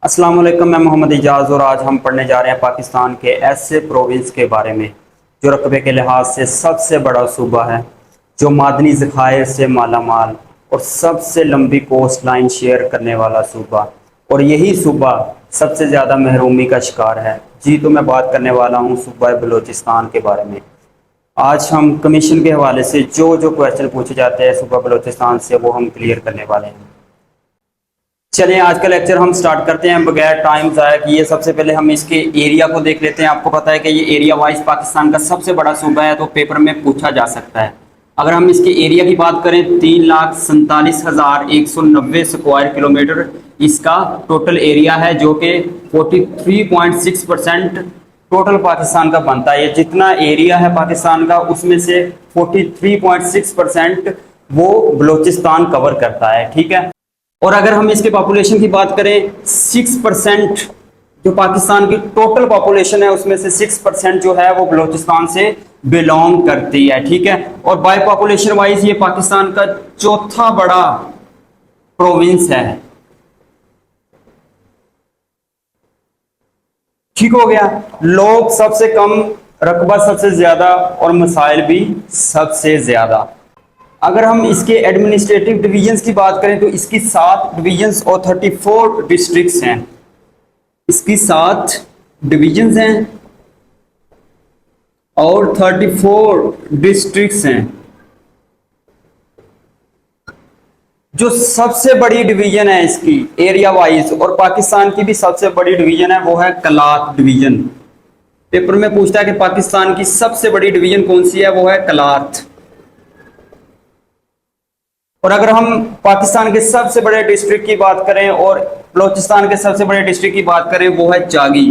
अस्सलाम वालेकुम, मैं मोहम्मद इजाज़ और आज हम पढ़ने जा रहे हैं पाकिस्तान के ऐसे प्रोविंस के बारे में जो रकबे के लिहाज से सबसे बड़ा सूबा है, जो मादनी ज़खायर से माला माल और सबसे लंबी कोस्ट लाइन शेयर करने वाला सूबा, और यही सूबा सबसे ज़्यादा महरूमी का शिकार है। जी तो मैं बात करने वाला हूँ सूबा बलूचिस्तान के बारे में। आज हम कमीशन के हवाले से जो जो क्वेश्चन पूछे जाते हैं सूबा बलूचिस्तान से वो हम क्लियर करने वाले हैं। चलिए आज का लेक्चर हम स्टार्ट करते हैं बगैर टाइम ज़ाया किए। सबसे पहले हम इसके एरिया को देख लेते हैं। आपको पता है कि ये एरिया वाइज पाकिस्तान का सबसे बड़ा सूबा है, तो पेपर में पूछा जा सकता है। अगर हम इसके एरिया की बात करें, 3,47,190 स्क्वायर किलोमीटर इसका टोटल एरिया है, जो कि 43.6% टोटल पाकिस्तान का बनता है। ये जितना एरिया है पाकिस्तान का, उसमें से 43.6% वो बलूचिस्तान कवर करता है। ठीक है। और अगर हम इसके पॉपुलेशन की बात करें, 6% जो पाकिस्तान की टोटल पॉपुलेशन है उसमें से 6% जो है वो बलूचिस्तान से बिलोंग करती है। ठीक है। और बाय पॉपुलेशन वाइज ये पाकिस्तान का चौथा बड़ा प्रोविंस है। ठीक हो गया। लोग सबसे कम, रकबा सबसे ज्यादा और मसाइल भी सबसे ज्यादा। अगर हम इसके एडमिनिस्ट्रेटिव डिवीजन्स की बात करें तो इसकी 7 डिवीजन्स और 34 डिस्ट्रिक्ट्स हैं। इसकी 7 डिवीजन्स हैं और 34 डिस्ट्रिक्ट्स हैं। जो सबसे बड़ी डिवीजन है इसकी एरिया वाइज और पाकिस्तान की भी सबसे बड़ी डिवीजन है, वो है कलात डिवीजन। पेपर में पूछता है कि पाकिस्तान की सबसे बड़ी डिवीजन कौन सी है, वो है कलात। और अगर हम पाकिस्तान के सबसे बड़े डिस्ट्रिक्ट की बात करें और बलूचिस्तान के सबसे बड़े डिस्ट्रिक्ट की बात करें, वो है चागी।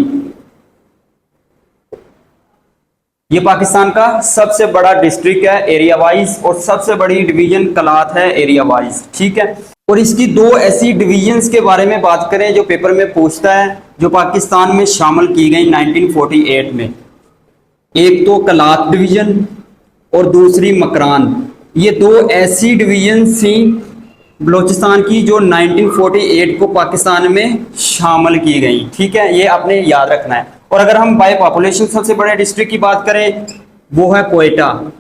ये पाकिस्तान का सबसे बड़ा डिस्ट्रिक्ट है एरिया वाइज और सबसे बड़ी डिवीजन कलात है एरिया वाइज। ठीक है। और इसकी 2 ऐसी डिवीजन्स के बारे में बात करें जो पेपर में पूछता है, जो पाकिस्तान में शामिल की गई 1948 में। एक तो कलात डिवीजन और दूसरी मकरान। ये 2 ऐसी डिवीजन थी बलूचिस्तान की जो 1948 को पाकिस्तान में शामिल की गई। ठीक है, ये आपने याद रखना है। और अगर हम बाय पॉपुलेशन सबसे बड़े डिस्ट्रिक्ट की बात करें, वो है कोयटा।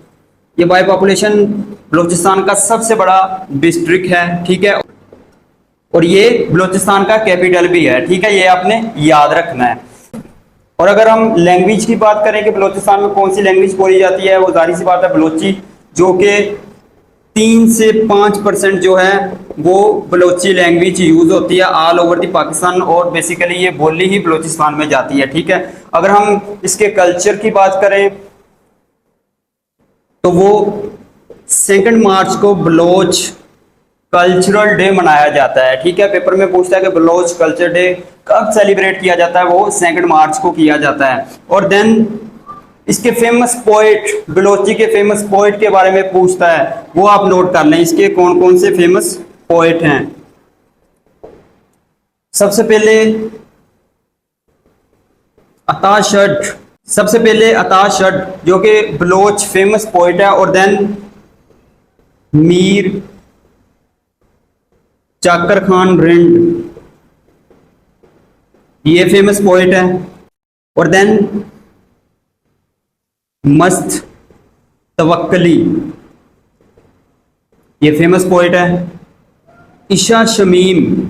ये बाय पॉपुलेशन बलूचिस्तान का सबसे बड़ा डिस्ट्रिक्ट है। ठीक है। और ये बलूचिस्तान का कैपिटल भी है। ठीक है, ये आपने याद रखना है। और अगर हम लैंग्वेज की बात करें कि बलूचिस्तान में कौन सी लैंग्वेज बोली जाती है, वो जाहिर सी बात है बलोची, जो कि 3 से 5% जो है वो बलोची लैंग्वेज यूज होती है ऑल ओवर दी पाकिस्तान, और बेसिकली ये बोली ही बलूचिस्तान में जाती है। ठीक है। अगर हम इसके कल्चर की बात करें तो वो 2 मार्च को बलोच कल्चरल डे मनाया जाता है। ठीक है। पेपर में पूछता है कि बलोच कल्चर डे कब सेलिब्रेट किया जाता है, वो 2 मार्च को किया जाता है। और देन इसके फेमस पोएट, बलोची के फेमस पोएट के बारे में पूछता है, वो आप नोट कर लें। इसके कौन कौन से फेमस पोएट हैं। सबसे पहले अता शट, जो कि बलोच फेमस पोएट है। और देन मीर चाकर खान रिंड, ये फेमस पोएट है। और देन मस्त तवक्कली, ये फेमस पोएट है। इशा शमीम,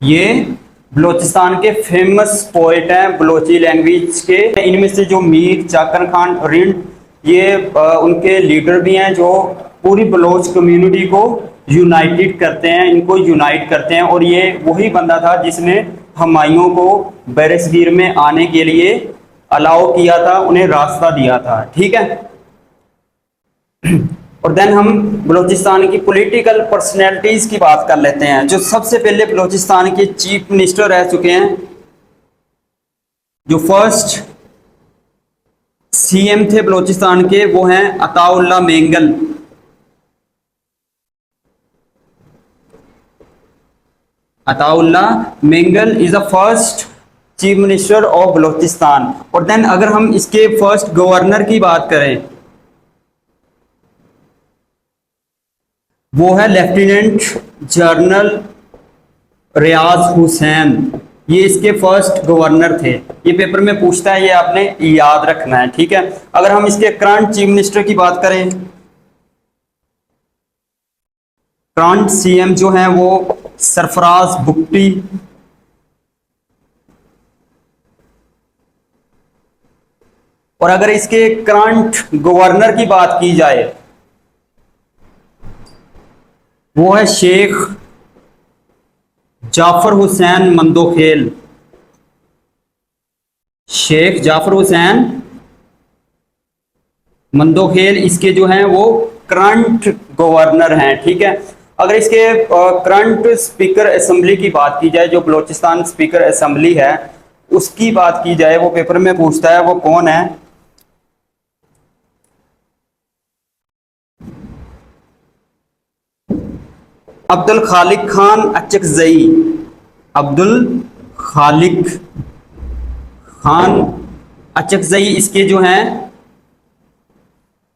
ये बलूचिस्तान के फेमस पोएट हैं बलोची लैंग्वेज के। इनमें से जो मीर चाकर खान रिंड, ये उनके लीडर भी हैं जो पूरी बलोच कम्युनिटी को यूनाइटेड करते हैं, इनको यूनाइट करते हैं। और ये वही बंदा था जिसने हुमायूं को बरसगीर में आने के लिए अलाउ किया था, उन्हें रास्ता दिया था। ठीक है। और देन हम बलूचिस्तान की पॉलिटिकल पर्सनैलिटीज की बात कर लेते हैं। जो सबसे पहले बलूचिस्तान के चीफ मिनिस्टर रह चुके हैं, जो फर्स्ट सीएम थे बलूचिस्तान के, वो हैं Ataullah Mengal. Ataullah Mengal is the first chief minister of Balochistan. और देन अगर हम इसके फर्स्ट गवर्नर की बात करें, वो है लेफ्टिनेंट जनरल रियाज हुसैन, ये इसके फर्स्ट गवर्नर थे। ये पेपर में पूछता है, ये आपने याद रखना है, ठीक है। अगर हम इसके करंट चीफ मिनिस्टर की बात करें, करंट सीएम जो है वो सरफराज भुट्टी। और अगर इसके करंट गवर्नर की बात की जाए, वो है शेख जाफर हुसैन मंदोखेल। शेख जाफर हुसैन मंदोखेल इसके जो हैं वो करंट गवर्नर हैं, ठीक है। अगर इसके करंट स्पीकर असेंबली की बात की जाए, जो बलोचिस्तान स्पीकर असेंबली है उसकी बात की जाए, वो पेपर में पूछता है, वो कौन है? अब्दुल खालिक खान अचकजई। अब्दुल खालिक खान अचकजई इसके जो हैं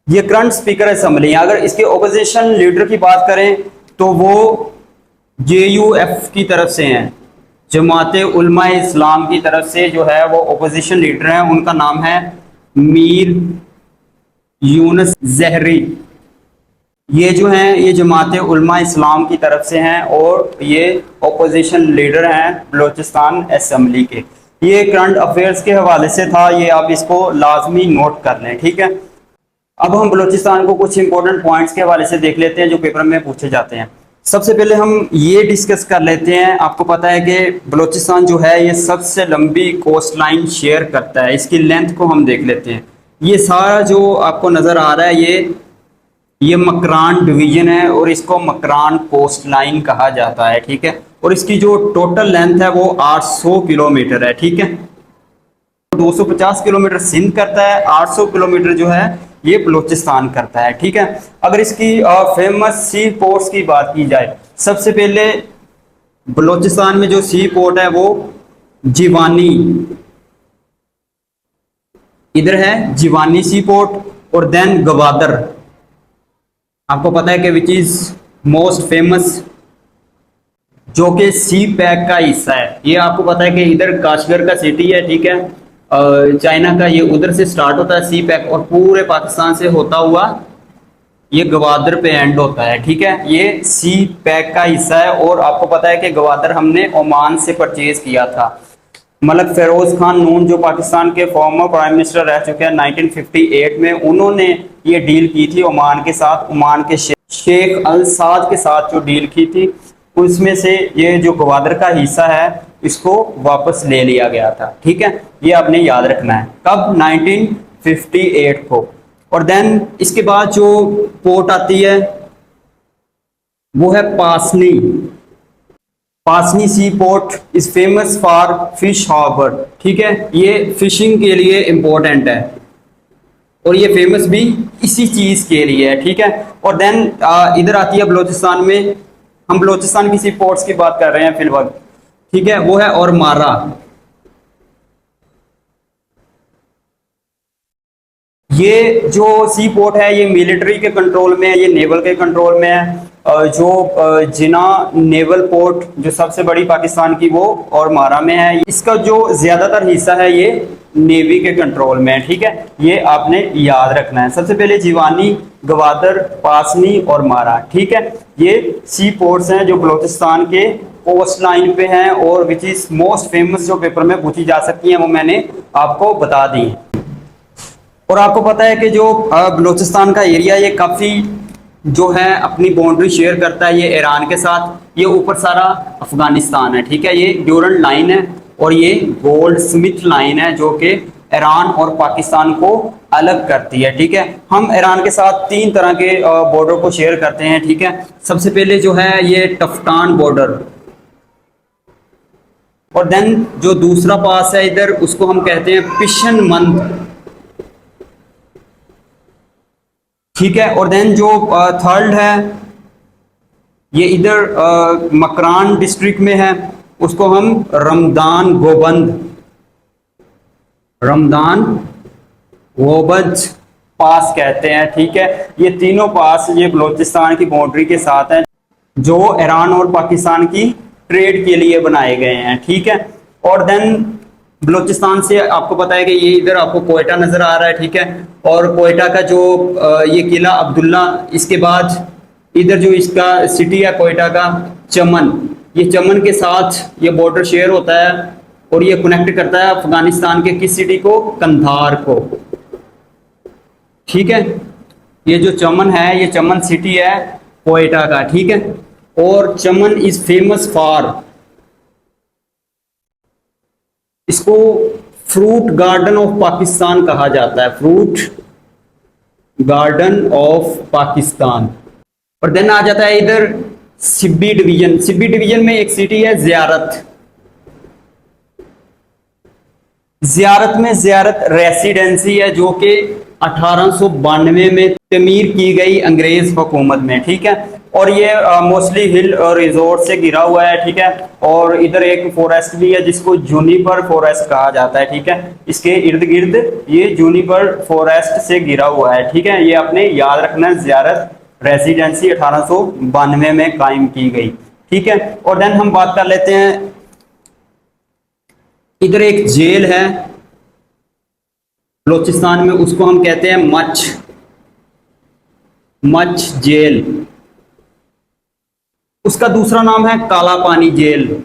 ये करंट स्पीकर असेंबली है। अगर इसके ओपोजिशन लीडर की बात करें तो वो JUF की तरफ से हैं, जमात उलमा इस्लाम की तरफ से जो है वो ओपोजिशन लीडर हैं। उनका नाम है मीर यूनुस जहरी। ये जो हैं ये जमात उलमा इस्लाम की तरफ से हैं और ये ओपोजिशन लीडर हैं बलोचिस्तान असेंबली के। ये करंट अफेयर्स के हवाले से था, ये आप इसको लाजमी नोट कर लें, ठीक है। अब हम बलूचिस्तान को कुछ इंपॉर्टेंट पॉइंट्स के हवाले से देख लेते हैं जो पेपर में पूछे जाते हैं। सबसे पहले हम ये डिस्कस कर लेते हैं, आपको पता है कि बलूचिस्तान जो है ये सबसे लंबी कोस्ट लाइन शेयर करता है। इसकी लेंथ को हम देख लेते हैं। ये सारा जो आपको नज़र आ रहा है ये मकरान डिवीजन है और इसको मकरान कोस्ट लाइन कहा जाता है, ठीक है। और इसकी जो टोटल लेंथ है वो 800 किलोमीटर है, ठीक है। 250 किलोमीटर सिंध करता है, 800 किलोमीटर जो है ये बलूचिस्तान करता है, ठीक है। अगर इसकी फेमस सी पोर्ट्स की बात की जाए, सबसे पहले बलूचिस्तान में जो सी पोर्ट है वो जिवानी, इधर है जिवानी सी पोर्ट। और देन गवादर, आपको पता है कि विच इज मोस्ट फेमस, जो कि सी पैक का हिस्सा है। ये आपको पता है कि इधर काशगर का सिटी है, ठीक है, चाइना का, ये उधर से स्टार्ट होता है सी पैक और पूरे पाकिस्तान से होता हुआ ये गवादर पे एंड होता है, ठीक है। ये सी पैक का हिस्सा है। और आपको पता है कि गवादर हमने ओमान से परचेज किया था। मलक फेरोज खान नून जो पाकिस्तान के फॉर्मर प्राइम मिनिस्टर रह चुके हैं 1958 में, उन्होंने ये डील की थी ओमान के साथ। ओमान के शेख अल साद के साथ जो डील की थी उसमें से ये जो गवादर का हिस्सा है इसको वापस ले लिया गया था, ठीक है। ये आपने याद रखना है, कब? 1958 को। और देन इसके बाद जो पोर्ट आती है वो है Pasni. Pasni sea port is famous for fish harbour, ठीक है। ये फिशिंग के लिए इंपॉर्टेंट है और ये फेमस भी इसी चीज के लिए है, ठीक है। और देन इधर आती है बलूचिस्तान में, हम बलूचिस्तान की सी पोर्ट्स की बात कर रहे हैं फिलहाल, ठीक है, वो है और मारा। ये जो सी पोर्ट है ये मिलिट्री के कंट्रोल में है, ये नेवल के कंट्रोल में है। जो जिना नेवल पोर्ट जो सबसे बड़ी पाकिस्तान की वो और मारा में है। इसका जो ज्यादातर हिस्सा है ये नेवी के कंट्रोल में है, ठीक है। ये आपने याद रखना है। सबसे पहले जिवानी, गवादर, पासनी और मारा, ठीक है। ये सी पोर्ट्स हैं जो बलूचिस्तान के कोस्ट लाइन पे हैं और विच इज मोस्ट फेमस, जो पेपर में पूछी जा सकती हैं वो मैंने आपको बता दी। और आपको पता है कि जो बलूचिस्तान का एरिया ये काफ़ी जो है अपनी बाउंड्री शेयर करता है ये ईरान के साथ। ये ऊपर सारा अफगानिस्तान है, ठीक है। ये ड्यूरंट लाइन है और ये गोल्ड स्मिथ लाइन है जो कि ईरान और पाकिस्तान को अलग करती है, ठीक है। हम ईरान के साथ 3 तरह के बॉर्डर को शेयर करते हैं, ठीक है। सबसे पहले जो है ये टफ्टान बॉर्डर, और देन जो दूसरा पास है इधर उसको हम कहते हैं पिशनमंद, ठीक है। और देन जो थर्ड है ये इधर मकरान डिस्ट्रिक्ट में है, उसको हम रमदान गोबंद, रमदान गोबंद पास कहते हैं, ठीक है। ये तीनों पास ये बलूचिस्तान की बाउंड्री के साथ हैं जो ईरान और पाकिस्तान की ट्रेड के लिए बनाए गए हैं, ठीक है। और देन बलूचिस्तान से आपको पता है कि ये इधर आपको कोयटा नजर आ रहा है, ठीक है। और कोयटा का जो ये किला अब्दुल्ला, इसके बाद इधर जो इसका सिटी है कोयटा का चमन, ये चमन के साथ ये बॉर्डर शेयर होता है और ये कनेक्ट करता है अफगानिस्तान के किस सिटी को, कंधार को, ठीक है। ये जो चमन है ये चमन सिटी है कोयटा का, ठीक है। और चमन इज फेमस फॉर, इसको फ्रूट गार्डन ऑफ पाकिस्तान कहा जाता है, फ्रूट गार्डन ऑफ पाकिस्तान। और देन आ जाता है इधर सिब्बी डिवीजन। सिब्बी डिवीजन में एक सिटी है ज़ियारत। ज़ियारत में ज़ियारत रेसिडेंसी है जो कि 1892 में तमीर की गई अंग्रेज हुकूमत में, ठीक है। और ये मोस्टली हिल और रिजोर्ट से घिरा हुआ है, ठीक है। और इधर एक फॉरेस्ट भी है जिसको जूनिपर फॉरेस्ट कहा जाता है, ठीक है। इसके इर्द गिर्द ये जूनिपर फॉरेस्ट से घिरा हुआ है, ठीक है। ये आपने याद रखना है, ज़ियारत रेसिडेंसी 1892 में कायम की गई, ठीक है। और देन हम बात कर लेते हैं, इधर एक जेल है बलूचिस्तान में, उसको हम कहते हैं मच जेल। उसका दूसरा नाम है काला पानी जेल,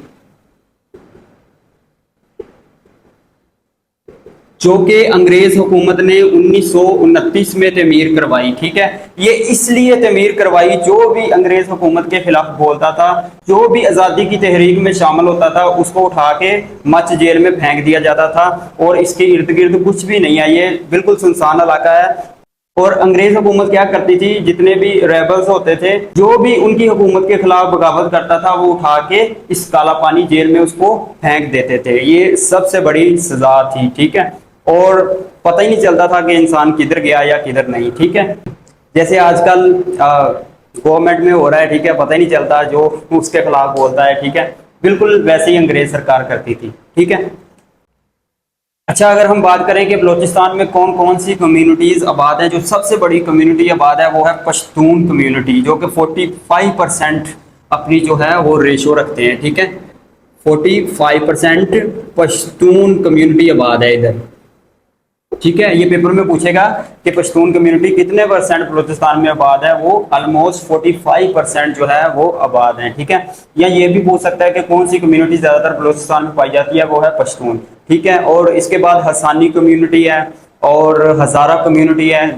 जो कि अंग्रेज हुकूमत ने 1929 में तमीर करवाई, ठीक है। ये इसलिए तमीर करवाई, जो भी अंग्रेज हुकूमत के खिलाफ बोलता था, जो भी आज़ादी की तहरीक में शामिल होता था, उसको उठा के मच जेल में फेंक दिया जाता था। और इसके इर्द गिर्द कुछ भी नहीं है, ये बिल्कुल सुनसान इलाका है। और अंग्रेज हुकूमत क्या करती थी, जितने भी रेबल्स होते थे, जो भी उनकी हुकूमत के खिलाफ बगावत करता था, वो उठा के इस काला पानी जेल में उसको फेंक देते थे। ये सबसे बड़ी सजा थी, ठीक है। और पता ही नहीं चलता था कि इंसान किधर गया या किधर नहीं, ठीक है। जैसे आजकल गवर्नमेंट में हो रहा है, ठीक है, पता ही नहीं चलता जो उसके खिलाफ बोलता है, ठीक है। बिल्कुल वैसे ही अंग्रेज सरकार करती थी, ठीक है। अच्छा, अगर हम बात करें कि बलूचिस्तान में कौन कौन सी कम्युनिटीज़ आबाद है, जो सबसे बड़ी कम्युनिटी आबाद है वो है पश्तून कम्युनिटी, जो कि 45% अपनी जो है वो रेशो रखते हैं, ठीक है। 45% पश्तून कम्युनिटी आबाद है इधर, ठीक है। ये पेपर में पूछेगा कि पश्तून कम्युनिटी कितने परसेंट बलूचिस्तान में आबाद है, वो ऑलमोस्ट 45% जो है वो आबाद है, ठीक है। या ये भी पूछ सकता है कि कौन सी कम्युनिटी ज्यादातर बलूचिस्तान में पाई जाती है, वो है पश्तून, ठीक है। और इसके बाद हसानी कम्युनिटी है और हजारा कम्युनिटी है,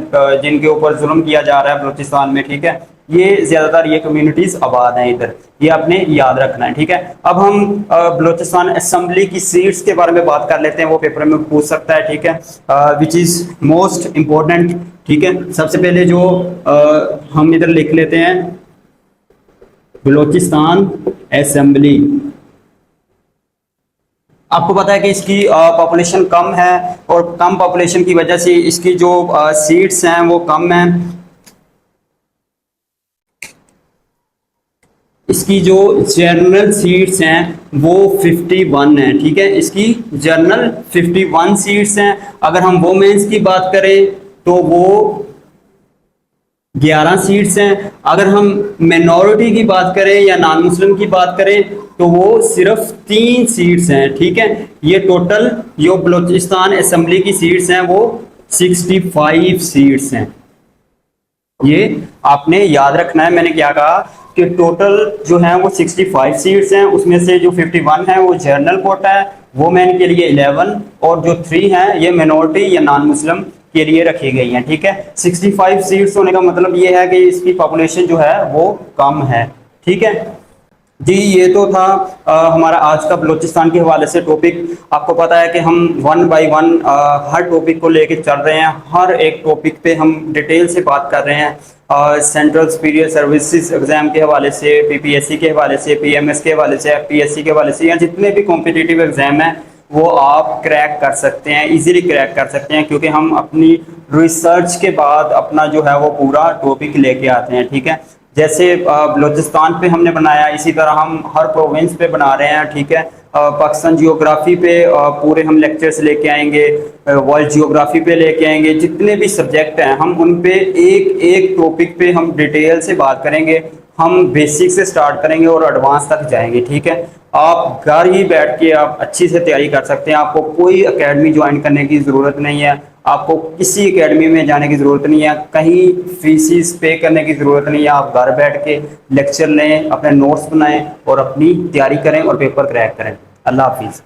जिनके ऊपर जुल्म किया जा रहा है बलूचिस्तान में, ठीक है। ये ज्यादातर ये कम्युनिटीज आबाद हैं इधर, ये आपने याद रखना है, ठीक है। अब हम बलूचिस्तान असेंबली की सीट्स के बारे में बात कर लेते हैं, वो पेपर में पूछ सकता है, ठीक है, विच इज मोस्ट इम्पोर्टेंट, ठीक है। सबसे पहले जो हम इधर लिख लेते हैं बलूचिस्तान असेंबली। आपको पता है कि इसकी पॉपुलेशन कम है और कम पॉपुलेशन की वजह से इसकी जो सीट्स हैं वो कम हैं। इसकी जो जर्नल सीट्स हैं वो 51 हैं, ठीक है। इसकी जर्नल 51 सीट्स हैं। अगर हम वोमेंस की बात करें तो वो 11 सीट्स हैं। अगर हम मिनॉरिटी की बात करें या नॉन मुस्लिम की बात करें तो वो सिर्फ 3 सीट्स हैं, ठीक है। ये टोटल जो बलूचिस्तान असेंबली की सीट्स हैं वो 65 सीट्स हैं। ये आपने याद रखना है, मैंने क्या कहा कि टोटल जो है वो 65 सीट्स हैं, उसमें से जो 51 है वो जर्नल कोटा है, वोमेन के लिए 11 और जो 3 हैं ये मिनॉरिटी या नॉन मुस्लिम के लिए रखी गई हैं, ठीक है। 65 सीट्स होने का मतलब ये है कि इसकी पॉपुलेशन जो है वो कम है, ठीक है जी। ये तो था हमारा आज का बलूचिस्तान के हवाले से टॉपिक। आपको पता है कि हम 1 बाय 1 हर टॉपिक को लेके चल रहे हैं, हर एक टॉपिक पे हम डिटेल से बात कर रहे हैं। सेंट्रल सुपीरियर सर्विसेज एग्जाम के हवाले से, पीपीएससी के हवाले से, पीएमएस के हवाले से, एफपीएससी के हवाले से, या जितने भी कॉम्पिटिटिव एग्जाम हैं वो आप क्रैक कर सकते हैं, इजीली क्रैक कर सकते हैं, क्योंकि हम अपनी रिसर्च के बाद अपना जो है वो पूरा टॉपिक लेके आते हैं, ठीक है। जैसे बलूचिस्तान पे हमने बनाया, इसी तरह हम हर प्रोविंस पे बना रहे हैं, ठीक है। पाकिस्तान जियोग्राफी पे पूरे हम लेक्चर्स लेके आएंगे, वर्ल्ड जियोग्राफी पे लेके आएंगे। जितने भी सब्जेक्ट हैं हम उन पे एक एक टॉपिक पे हम डिटेल से बात करेंगे। हम बेसिक से स्टार्ट करेंगे और एडवांस तक जाएंगे, ठीक है। आप घर ही बैठ के आप अच्छी से तैयारी कर सकते हैं। आपको कोई एकेडमी ज्वाइन करने की ज़रूरत नहीं है, आपको किसी एकेडमी में जाने की ज़रूरत नहीं है, कहीं फीसिस पे करने की ज़रूरत नहीं है। आप घर बैठ के लेक्चर लें, अपने नोट्स बनाएं और अपनी तैयारी करें और पेपर क्रैक करें। अल्लाह हाफिज़।